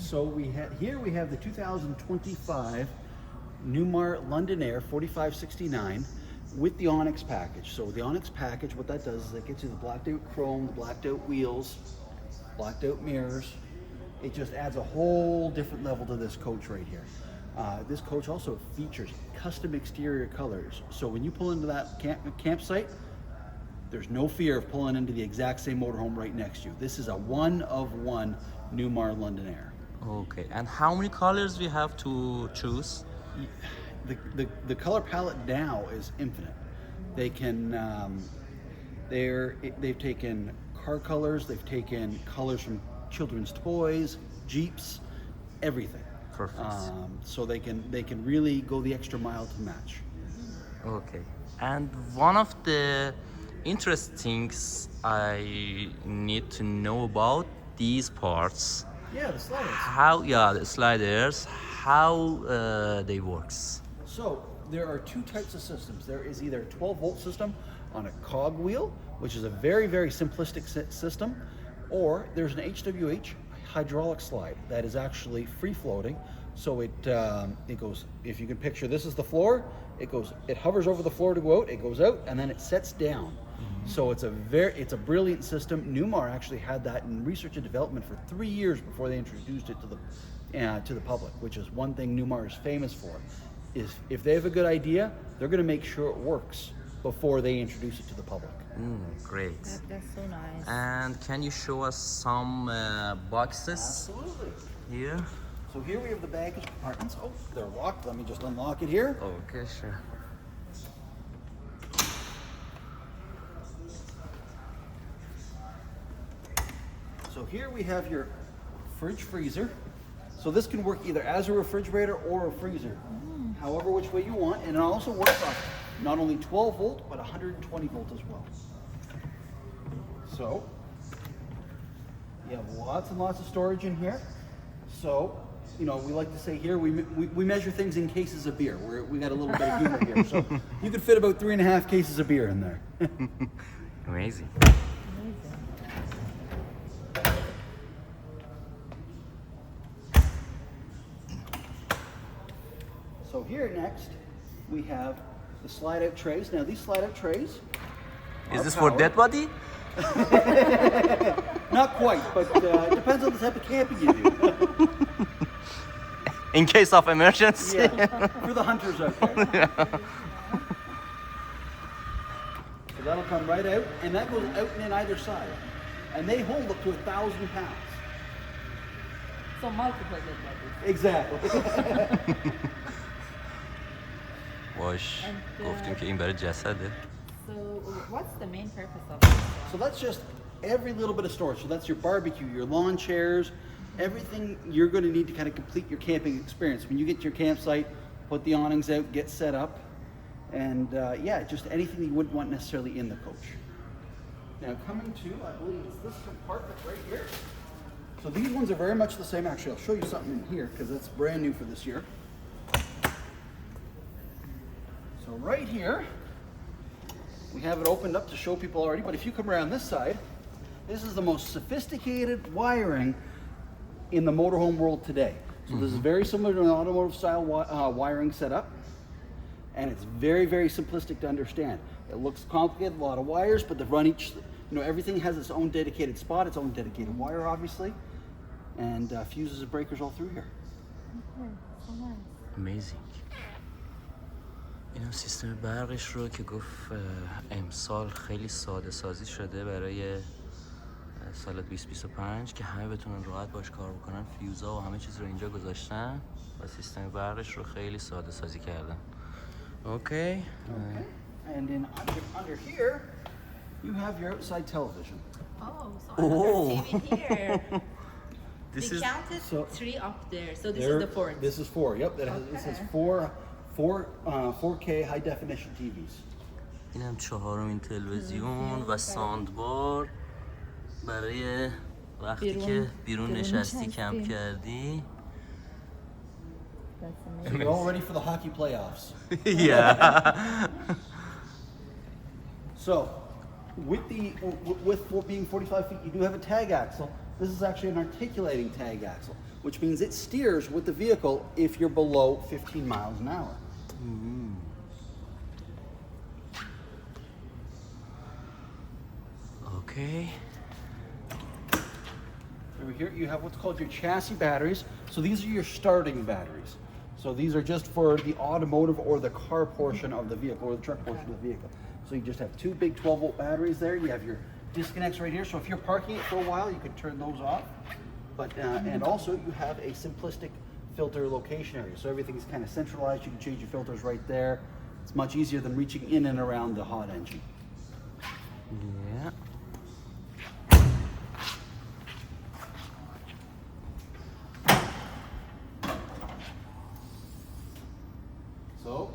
So we have the 2025 Newmar London Aire 4569 with the Onyx package. So the Onyx package, what that does is it gets you the blacked out chrome, the blacked out wheels, blacked out mirrors. It just adds a whole different level to this coach right here. This coach also features custom exterior colors. So when you pull into that campsite, there's no fear of pulling into the exact same motorhome right next to you. This is a one-of-one Newmar London Aire. Okay, and how many colors we have to choose? The color palette now is infinite. They can, they've taken car colors, they've taken colors from children's toys, Jeeps, everything. Perfect. So they can really go the extra mile to match. Okay, and one of the interesting things I need to know about these parts. Yeah, the sliders. The sliders, how they works. So there are two types of systems. There is either a 12-volt system on a cog wheel, which is a very, very simplistic system, or there's an HWH hydraulic slide that is actually free-floating. So it goes, if you can picture, this is the floor, it hovers over the floor to go out, it goes out, and then it sets down. So it's a brilliant system. Newmar actually had that in research and development for 3 years before they introduced it to the public, which is one thing Newmar is famous for. Is if they have a good idea, they're going to make sure it works before they introduce it to the public. Great. That's so nice. And can you show us some boxes? Absolutely. Here? So here we have the baggage compartments. Oh, they're locked. Let me just unlock it here. Okay, sure. So here we have your fridge freezer. So this can work either as a refrigerator or a freezer, however which way you want, and it also works on not only 12 volt but 120 volt as well. So you have lots and lots of storage in here. So you know, we like to say here we measure things in cases of beer. We got a little bit of humor here, so you could fit about 3.5 cases of beer in there. Amazing. So here next, we have the slide-out trays. Now these slide-out trays Is this for dead body? Not quite, but it depends on the type of camping you do. In case of emergency? Yeah, for the hunters out there. So that'll come right out, and that goes out and in either side. And they hold up to 1,000 pounds. So multiple dead bodies. Exactly. باش گفتیم که این برای جسده. So what's the main purpose of this? So that's just every little bit of storage. So that's your barbecue, your lawn chairs, everything you're going to need to kind of complete your camping experience. When you get to your campsite, put the awnings out, get set up, and yeah, just anything you wouldn't want necessarily in the coach. Now coming to, I believe it's this compartment right here. So these ones are very much the same. Actually, I'll show you something in here because it's brand new for this year. So right here, we have it opened up to show people already, but if you come around this side, this is the most sophisticated wiring in the motorhome world today. So this is very similar to an automotive style wiring setup, and it's very, very simplistic to understand. It looks complicated, a lot of wires, but they run each, you know, everything has its own dedicated spot, its own dedicated wire, obviously, and fuses and breakers all through here. Okay, so nice. Amazing. این سیستم برقش رو که گفت امسال خیلی ساده سازی شده برای سال 2025 که همه بتونن راحت باش کار بکنن. فیوزا و همه چیز رو اینجا گذاشتن و سیستم برقش رو خیلی ساده سازی کردن. Okay. And then under here, you have your outside television. Oh, so another TV here. This We is counted 3 up there, so this There- is the 4th. This is 4. Yep, this is Okay. 4K high definition TVs. اینم چهارمین تلویزیون و ساندبار برای وقتی که بیرون نشستی کمپ کردی. That's So you're all ready for the hockey playoffs. Yeah. So, with being 45 feet, you do have a tag axle, This is actually an articulating tag axle, which means it steers with the vehicle if you're below 15 miles an hour. Okay. Over here you have what's called your chassis batteries. So these are your starting batteries. So these are just for the automotive or the car portion of the vehicle or the truck portion of the vehicle. So you just have two big 12-volt batteries there. You have your disconnects right here. So if you're parking it for a while, you can turn those off. But and also you have a simplistic filter location area. So everything is kind of centralized. You can change your filters right there. It's much easier than reaching in and around the hot engine. Yeah. So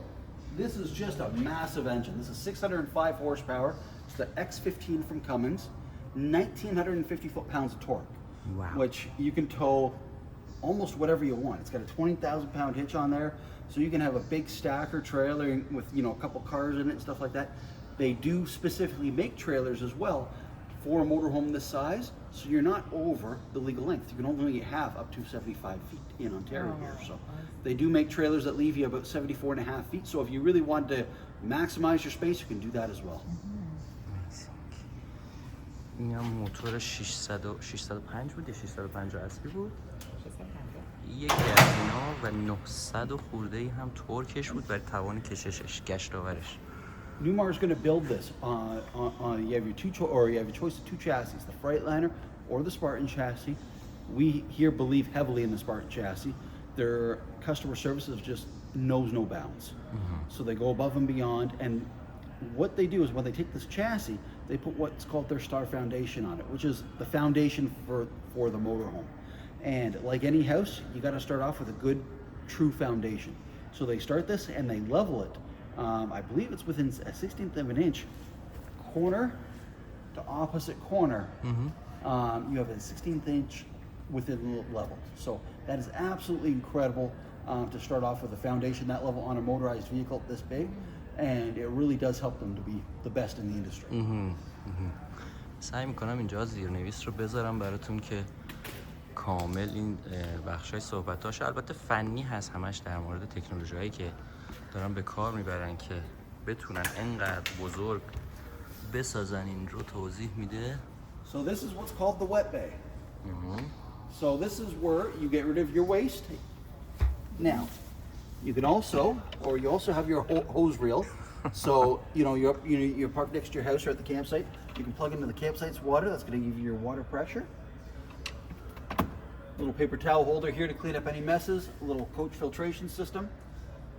this is just a massive engine. This is 605 horsepower. It's the X15 from Cummins, 1,950 foot-pounds of torque, Wow. which you can tow almost whatever you want. It's got a 20,000-pound hitch on there, so you can have a big stacker trailer with, you know, a couple cars in it and stuff like that. They do specifically make trailers as well for a motorhome this size, so you're not over the legal length. You can only have up to 75 feet in Ontario here. So they do make trailers that leave you about 74 and a half feet. So if you really want to maximize your space, you can do that as well. این هم موتور 605 بود یا 650 اصلی بود. یکی از اینا و 900 و خورده ای هم تورکش بود برای توان کششش، گشتاورش. Newmar is going to build this you have your choice of two chassis, the Freightliner or the Spartan chassis. We here believe heavily in the Spartan chassis. Their customer services just knows no bounds. So they go above and beyond, and what they do is when they take this chassis, they put what's called their Star Foundation on it, which is the foundation for the motorhome. And like any house, you got to start off with a good, true foundation. So they start this and they level it. I believe it's within a 16th of an inch, corner to opposite corner. You have a 16th inch within level. So that is absolutely incredible to start off with a foundation that level on a motorized vehicle this big. And it really does help them to be the best in the industry. سعی میکنم اینجا زیرنویس رو بذارم براتون که کامل این بخشای صحبتاش البته فنی هست، همش در مورد تکنولوژی هایی که دارن به کار میبرن که بتونن انقدر بزرگ بسازن این رو توضیح میده. So this is what's called the wet bay. So this is where you get rid of your waste. Now, you can also, or you also have your hose reel. So, you know, you're parked next to your house or at the campsite. You can plug into the campsite's water. That's going to give you your water pressure. Little paper towel holder here to clean up any messes. A little coach filtration system.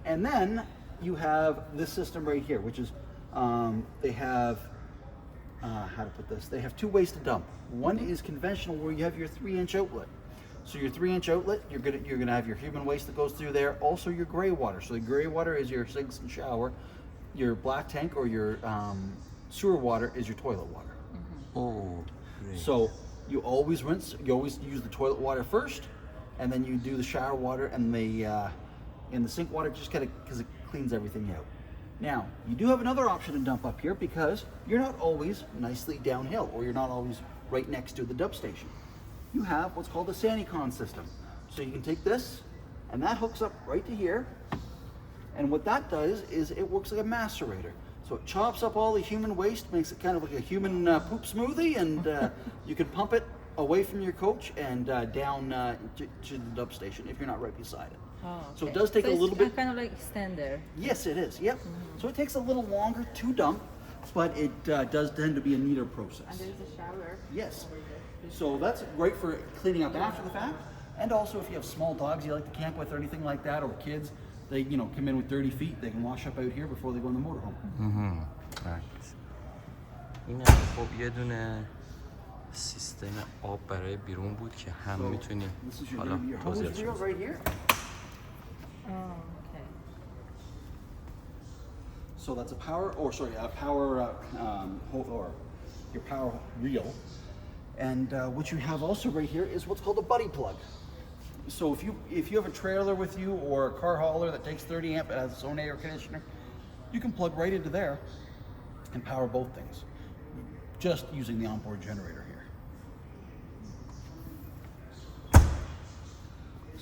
And then you have this system right here, which is, they have, how to put this? They have two ways to dump. One is conventional, where you have your 3-inch outlet. So your 3-inch outlet, you're gonna have your human waste that goes through there. Also your gray water. So the gray water is your sinks and shower. Your black tank or your sewer water is your toilet water. Oh, great. So you always rinse. You always use the toilet water first, and then you do the shower water and the sink water, just kind of because it cleans everything out. Now you do have another option to dump up here because you're not always nicely downhill, or you're not always right next to the dump station. You have what's called a Sanicon system. So you can take this, and that hooks up right to here. And what that does is it works like a macerator. So it chops up all the human waste, makes it kind of like a human poop smoothie, and you can pump it away from your coach and down to the dump station if you're not right beside it. Oh, okay. So it does take a little bit. Kind of like extender. Yes, it is. Yep. So it takes a little longer to dump, but it does tend to be a neater process. And there's a shower. Yes. So that's great for cleaning up after the fact, and also if you have small dogs you like to camp with or anything like that, or kids, they come in with dirty feet, they can wash up out here before they go in the motorhome. Right. این خب یه دونه سیستم آب برای بیرون بود که هم میتونیم حالا توضیحش بدیم. Right here. Oh, okay. So that's a power or your power reel. And what you have also right here is what's called a buddy plug. So if you have a trailer with you or a car hauler that takes 30 amp and has its own air conditioner, you can plug right into there and power both things, just using the onboard generator here.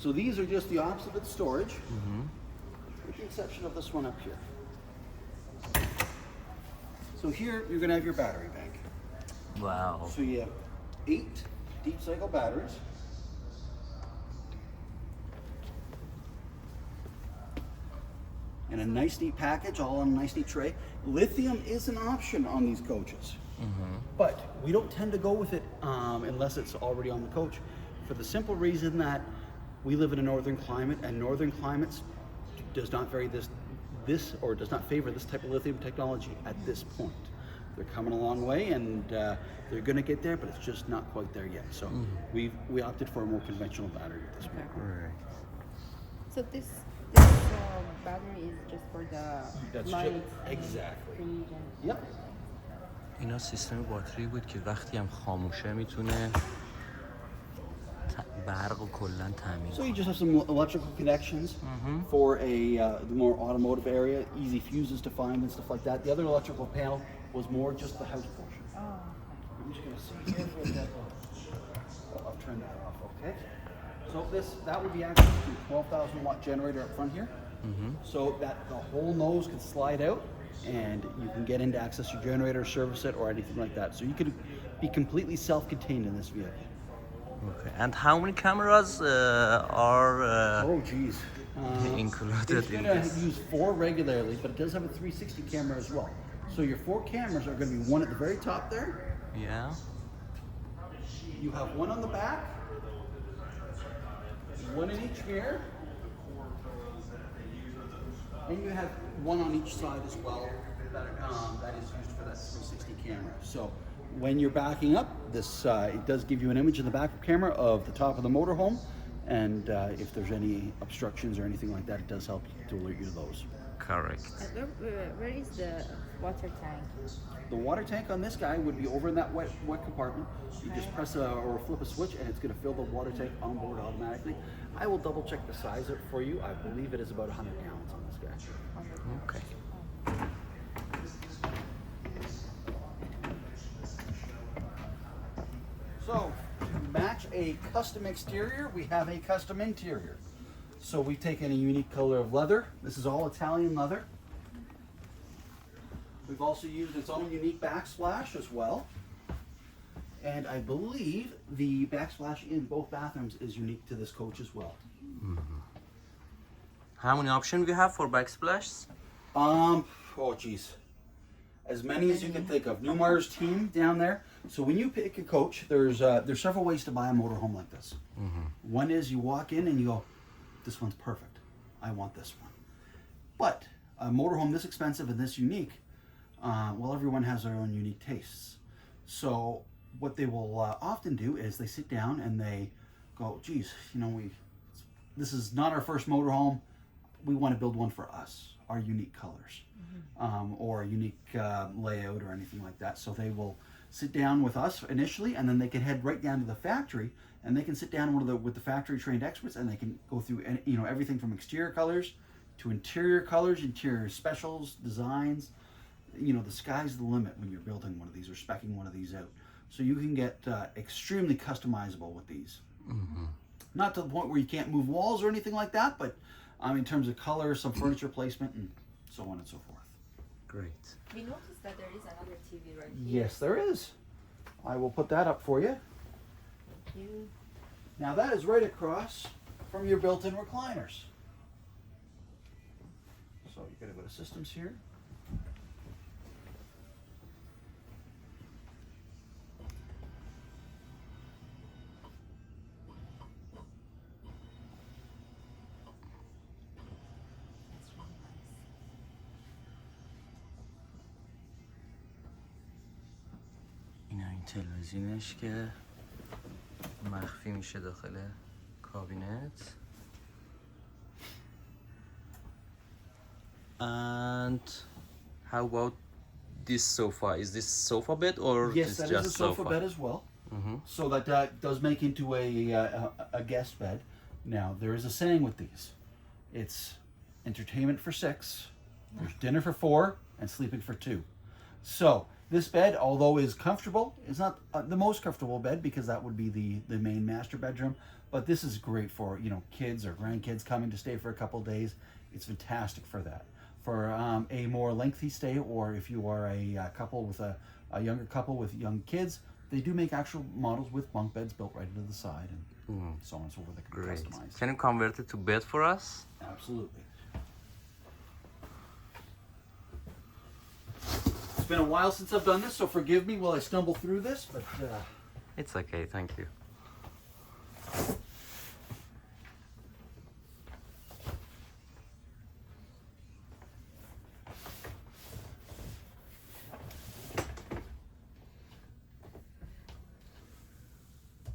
So these are just the opposite of storage, with the exception of this one up here. So here you're going to have your battery bank. Wow. So you have 8 deep cycle batteries. And a nice neat package, all on a nice neat tray. Lithium is an option on these coaches. But we don't tend to go with it unless it's already on the coach, for the simple reason that we live in a northern climate, and northern climates does not vary does not favor this type of lithium technology at this point. They're coming a long way, and they're going to get there, but it's just not quite there yet. So we opted for a more conventional battery at this point. Right. So this battery is just for the That's light. exactly. And Yep. اینا سیستم باتری بود که وقتی هم خاموشه میتونه برق و کلا تامین. So you just have some electrical connections for the more automotive area, easy fuses to find and stuff like that. The other electrical panel was more just the house portion. I'm just going to see here where that I'll turn that off, okay? So that would be access to a 12,000 watt generator up front here. So that the whole nose can slide out and you can get in to access your generator, service it, or anything like that. So you can be completely self-contained in this vehicle. Okay. And how many cameras are Oh geez. included It's in going to this? use 4 regularly, but it does have a 360 camera as well. So your 4 cameras are going to be one at the very top there. Yeah. You have one on the back, one in each mirror, and you have one on each side as well that is used for that 360 camera. So when you're backing up, this it does give you an image in the back camera of the top of the motorhome, and if there's any obstructions or anything like that, it does help to alert you to those. Correct. where is the water tank? The water tank on this guy would be over in that wet compartment. You just press or flip a switch and it's going to fill the water tank on board automatically. I will double check the size of it for you. I believe it is about 100 gallons on this guy. Okay. So, to match a custom exterior, we have a custom interior. So we've taken a unique color of leather. This is all Italian leather. We've also used its own unique backsplash as well. And I believe the backsplash in both bathrooms is unique to this coach as well. How many options we have for backsplashes? Oh geez. As many as you can think of. Newmar's team down there. So when you pick a coach, there's several ways to buy a motorhome like this. One is you walk in and you go, this one's perfect. I want this one. But a motorhome this expensive and this unique, well, everyone has their own unique tastes. So what they will often do is they sit down and they go, geez, this is not our first motorhome. We want to build one for us, our unique colors, or a unique layout or anything like that. So they will sit down with us initially, and then they can head right down to the factory, and they can sit down with the factory trained experts, and they can go through everything from exterior colors to interior colors, interior specials, designs. The sky's the limit when you're building one of these or speccing one of these out. So you can get extremely customizable with these. Not to the point where you can't move walls or anything like that, but in terms of color, some furniture placement, and so on and so forth. Great. We noticed that there is another TV right here. Yes, there is. I will put that up for you. Thank you. Now that is right across from your built-in recliners. So you're going to go to systems here. این تلویزیونش که مخفی میشه داخل کابینت. And how about this sofa? Is this sofa bed or Yes, is that just is a sofa bed as well. So that does make into a guest bed. Now there is a saying with these. It's entertainment for 6, there's dinner for 4, and sleeping for 2. So this bed, although is comfortable, is not the most comfortable bed because that would be the main master bedroom. But this is great for, you know, kids or grandkids coming to stay for a couple of days. It's fantastic for that. For a more lengthy stay, or if you are a couple with a younger couple with young kids, they do make actual models with bunk beds built right into the side and so on and so forth that can be Great. customized. Can you convert it to bed for us? Absolutely. It's been a while since I've done this, so forgive me while I stumble through this, but It's okay, thank you.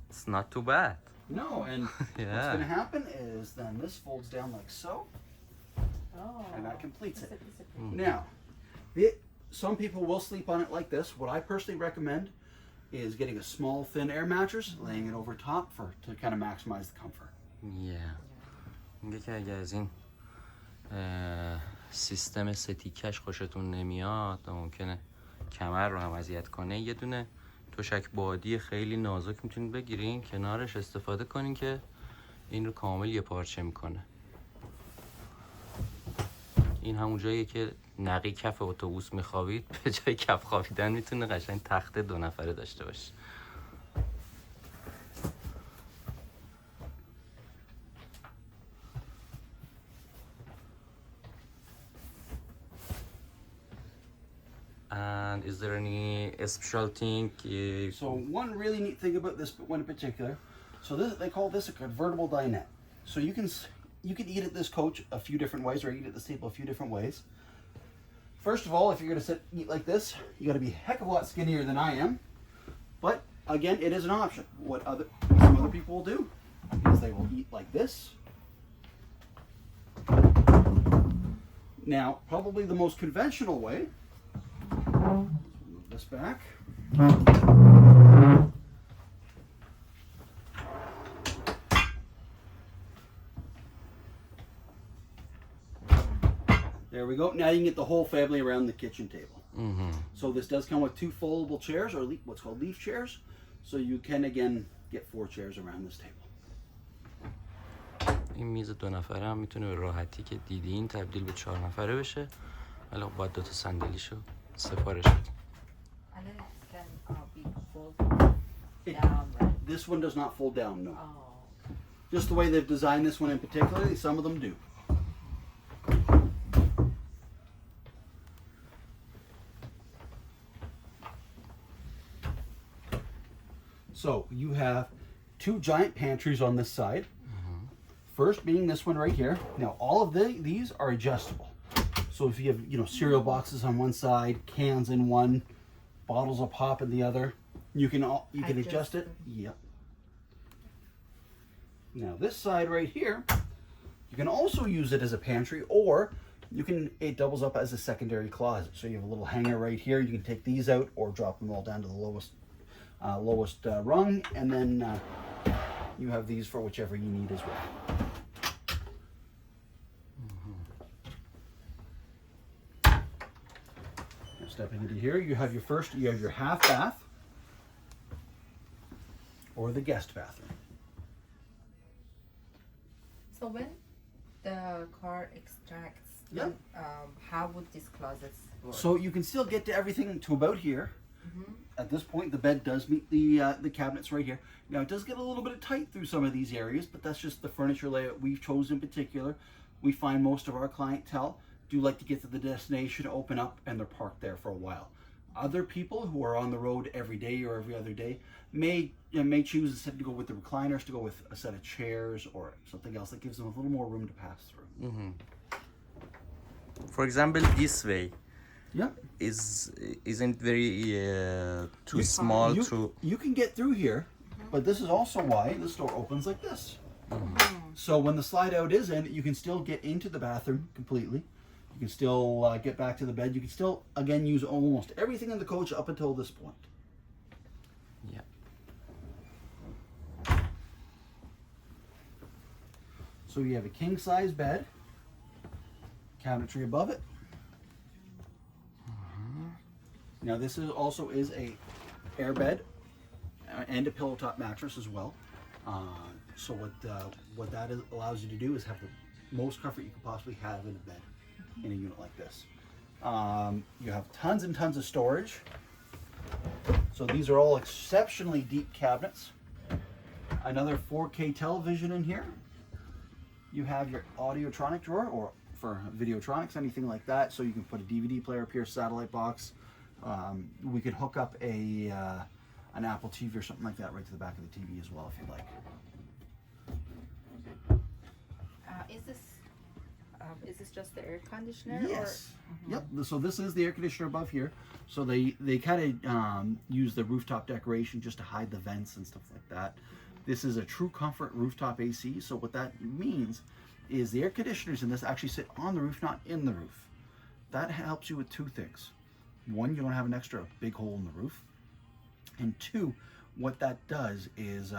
It's not too bad. no, and what's Yeah. going to happen is then this folds down like so, Oh. and that completes it. It's a Now, some people will sleep on it like this. What I personally recommend is getting a small thin air mattress, laying it over top to kind of maximize the comfort. Yeah. میگه که اگه از این سیستم ستیکش خوشتون نمیاد و ممکنه کمر رو هم اذیت کنه، یه دونه تشک بادی خیلی نازک میتونید بگیرین، کنارش استفاده کنین که این رو کامل یه پارچه میکنه. این همون جاییه که نقی کف اتوبوس میخوابید، به جای کف خوابیدن میتونه قشنگ تخت 2 نفره داشته باشه. And is there any special thing? So one really neat thing about this one in particular, so this, they call this a convertible dinette. So you can eat at this coach a few different ways, or eat at this table a few different ways. First of all, if you're going to eat like this, you got to be a heck of a lot skinnier than I am. But again, it is an option. What some other people will do is they will eat like this. Now, probably the most conventional way. Move this back. There we go. Now you can get the whole family around the kitchen table. So this does come with 2 foldable chairs, or what's called leaf chairs. So you can again get 4 chairs around this table. این میز 2 نفره هم میتونه به راحتی که دیدین تبدیل به 4 نفره بشه. ولی باید 2 تا صندلیشو سفارش بدیم. And then it can be folded down, right? This one does not fold down, no. Oh. Just the way they've designed this one in particular, some of them do. So you have 2 giant pantries on this side. First being this one right here. Now all of these are adjustable. So if you have, you know, cereal boxes on one side, cans in one, bottles of pop in the other, you can adjust it. Yep. Now this side right here, you can also use it as a pantry, or it doubles up as a secondary closet. So you have a little hanger right here. You can take these out or drop them all down to the lowest rung, and then you have these for whichever you need as well. Now stepping into here, you have your half bath or the guest bathroom. So when the car extracts, Yeah. how would this closet work? So you can still get to everything to about here. At this point, the bed does meet the cabinets right here. Now, it does get a little bit tight through some of these areas, but that's just the furniture layout we've chosen in particular. We find most of our clientele do like to get to the destination, open up, and they're parked there for a while. Other people who are on the road every day or every other day may choose, instead to go with the recliners, to go with a set of chairs or something else that gives them a little more room to pass through. For example, this way Yep. isn't very too small to. You can get through here, but this is also why this door opens like this. So when the slide out is in, you can still get into the bathroom completely. You can still get back to the bed. You can still, again, use almost everything in the coach up until this point. Yeah. So you have a king size bed, cabinetry above it. Now this is a air bed and a pillow top mattress as well. So what that allows you to do is have the most comfort you could possibly have in a bed in a unit like this. You have tons and tons of storage. So these are all exceptionally deep cabinets. Another 4K television in here. You have your audiotronic drawer, or for videotronics, anything like that. So you can put a DVD player up here, satellite box. We could hook up an Apple TV or something like that right to the back of the TV as well, if you'd like. Is this just the air conditioner? Yes. Or? Yep. So this is the air conditioner above here. So they kind of use the rooftop decoration just to hide the vents and stuff like that. This is a true comfort rooftop AC. So what that means is the air conditioners in this actually sit on the roof, not in the roof. That helps you with two things. One, you don't have an extra big hole in the roof. And two, what that does is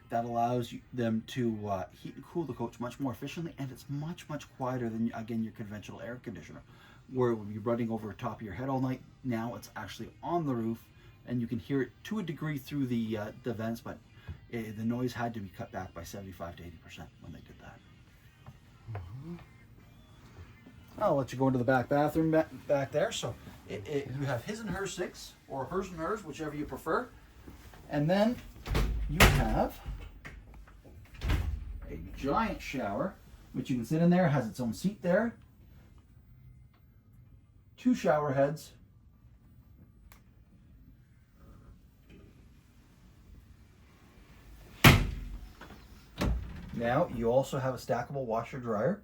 that allows them to heat and cool the coach much more efficiently, and it's much, much quieter than, again, your conventional air conditioner, where it would be running over the top of your head all night. Now it's actually on the roof, and you can hear it to a degree through the vents, but the noise had to be cut back by 75 to 80% when they did that. I'll let you go into the back bathroom back there. So you have his and her sinks, or hers and hers, whichever you prefer. And then you have a giant shower, which you can sit in there, has its own seat there. Two shower heads. Now you also have a stackable washer dryer.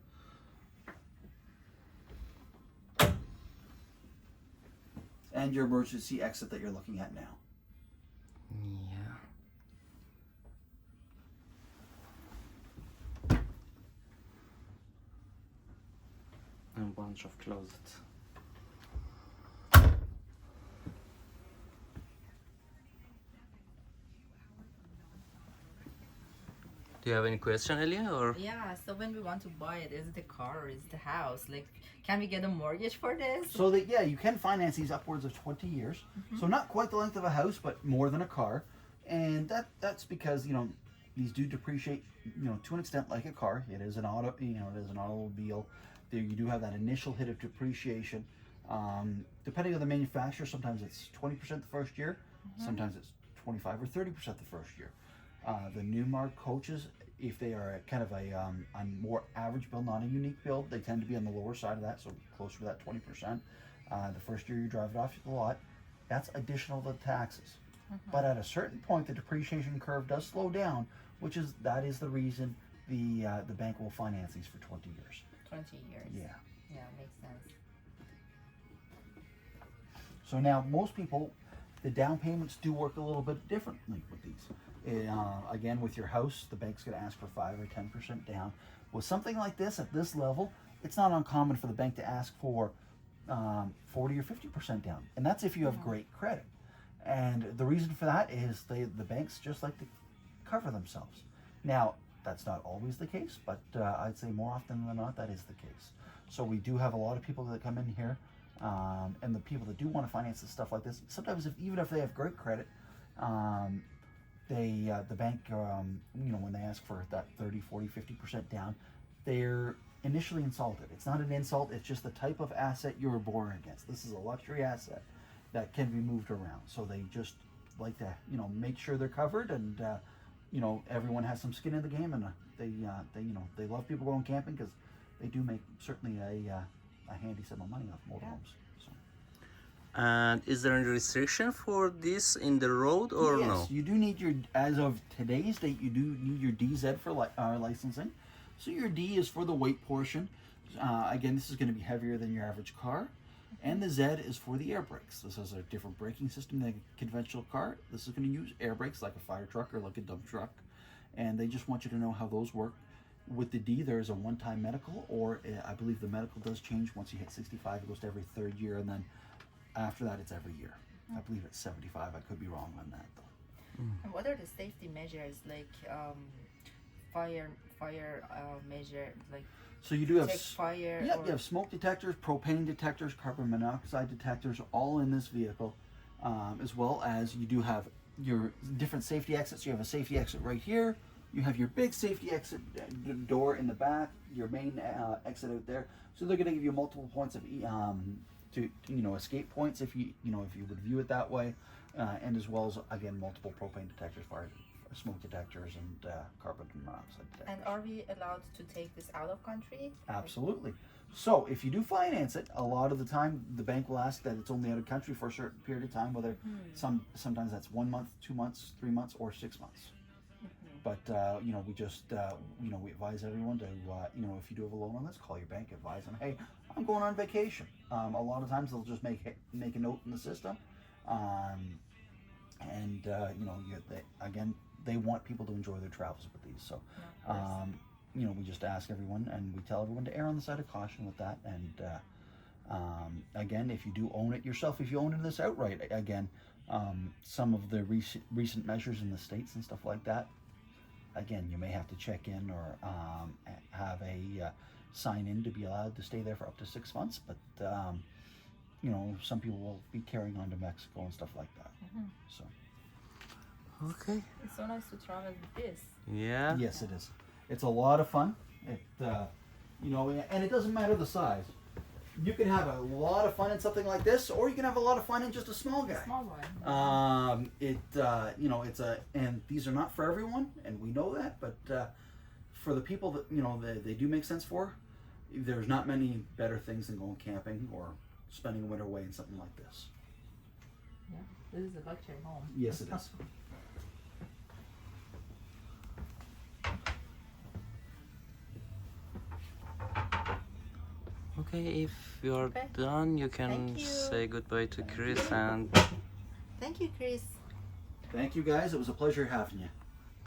And your emergency exit that you're looking at now. Yeah. And a bunch of closets. Do you have any question, Elia? Or Yeah, so when we want to buy it, is it a car or is it a house? Like, can we get a mortgage for this? So that, yeah, you can finance these upwards of 20 years. So not quite the length of a house, but more than a car. And that's because, you know, these do depreciate, you know, to an extent like a car. It is an auto, you know, it is an automobile. There you do have that initial hit of depreciation. Depending on the manufacturer, sometimes it's 20% the first year. Sometimes it's 25 or 30% the first year. The Newmar coaches, if they are kind of a more average build, not a unique build, they tend to be on the lower side of that, so closer to that 20%. The first year you drive it off the lot, that's additional to the taxes. But at a certain point, the depreciation curve does slow down, that is the reason the bank will finance these for 20 years. 20 years. Yeah. Yeah, makes sense. So now most people, the down payments do work a little bit differently with these. Again, with your house, the bank's going to ask for 5 or 10% down. With something like this, at this level, it's not uncommon for the bank to ask for 40 or 50% down. And that's if you have great credit. And the reason for that is the banks just like to cover themselves. Now, that's not always the case, but I'd say more often than not, that is the case. So we do have a lot of people that come in here, and the people that do want to finance stuff like this, sometimes even if they have great credit, the bank, you know, when they ask for that 30, 40, 50% down, they're initially insulted. It's not an insult, it's just the type of asset you were born against. This is a luxury asset that can be moved around. So they just like to, you know, make sure they're covered, and you know, everyone has some skin in the game, and they you know, they love people going camping because they do make certainly a handy sum of money off motorhomes. and is there any restriction for this in the road or yes, no? you do need as of today's date, you do need your DZ for licensing. So your D is for the weight portion. Again, this is going to be heavier than your average car. And the Z is for the air brakes. This has a different braking system than a conventional car. This is going to use air brakes like a fire truck or like a dump truck. And they just want you to know how those work. With the D, there is a one-time medical, or I believe the medical does change once you hit 65. It goes to every third year, and then after that, it's every year. I believe it's 75. I could be wrong on that, though. And what are the safety measures, like fire measure, like So you do have check fire? Yep, or... you have smoke detectors, propane detectors, carbon monoxide detectors, all in this vehicle, as well as you do have your different safety exits. You have a safety exit right here, You have your big safety exit door in the back, your main exit out there. So they're going to give you multiple points of escape points if you would view it that way, and as well as again multiple propane detectors, fire smoke detectors, and carbon monoxide detectors. And are we allowed to take this out of country? Absolutely. So if you do finance it, a lot of the time the bank will ask that it's only out of country for a certain period of time, whether sometimes that's 1 month, 2 months, 3 months, or 6 months. But we just we advise everyone to if you do have a loan on this, call your bank, advise them, hey, I'm going on vacation. A lot of times they'll just make a note in the system, they want people to enjoy their travels with these. So we just ask everyone, and we tell everyone to err on the side of caution with that. And again, if you do own it yourself, if you own this outright, again, some of the recent measures in the States and stuff like that, again, you may have to check in or have a sign in to be allowed to stay there for up to 6 months. But some people will be carrying on to Mexico and stuff like that. So. Okay. It's so nice to travel with this. Yeah. Yes, it is. It's a lot of fun. And it doesn't matter the size. You can have a lot of fun in something like this, or you can have a lot of fun in just a small guy. Small one. And these are not for everyone, and we know that, but for the people that they do make sense for, there's not many better things than going camping or spending a winter away in something like this. Yeah, this is a luxury home. Yes, it is. Okay, if you're done, you can Thank you. say goodbye to Chris and Thank you, Chris. Thank you, guys. It was a pleasure having you.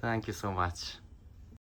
thank you so much.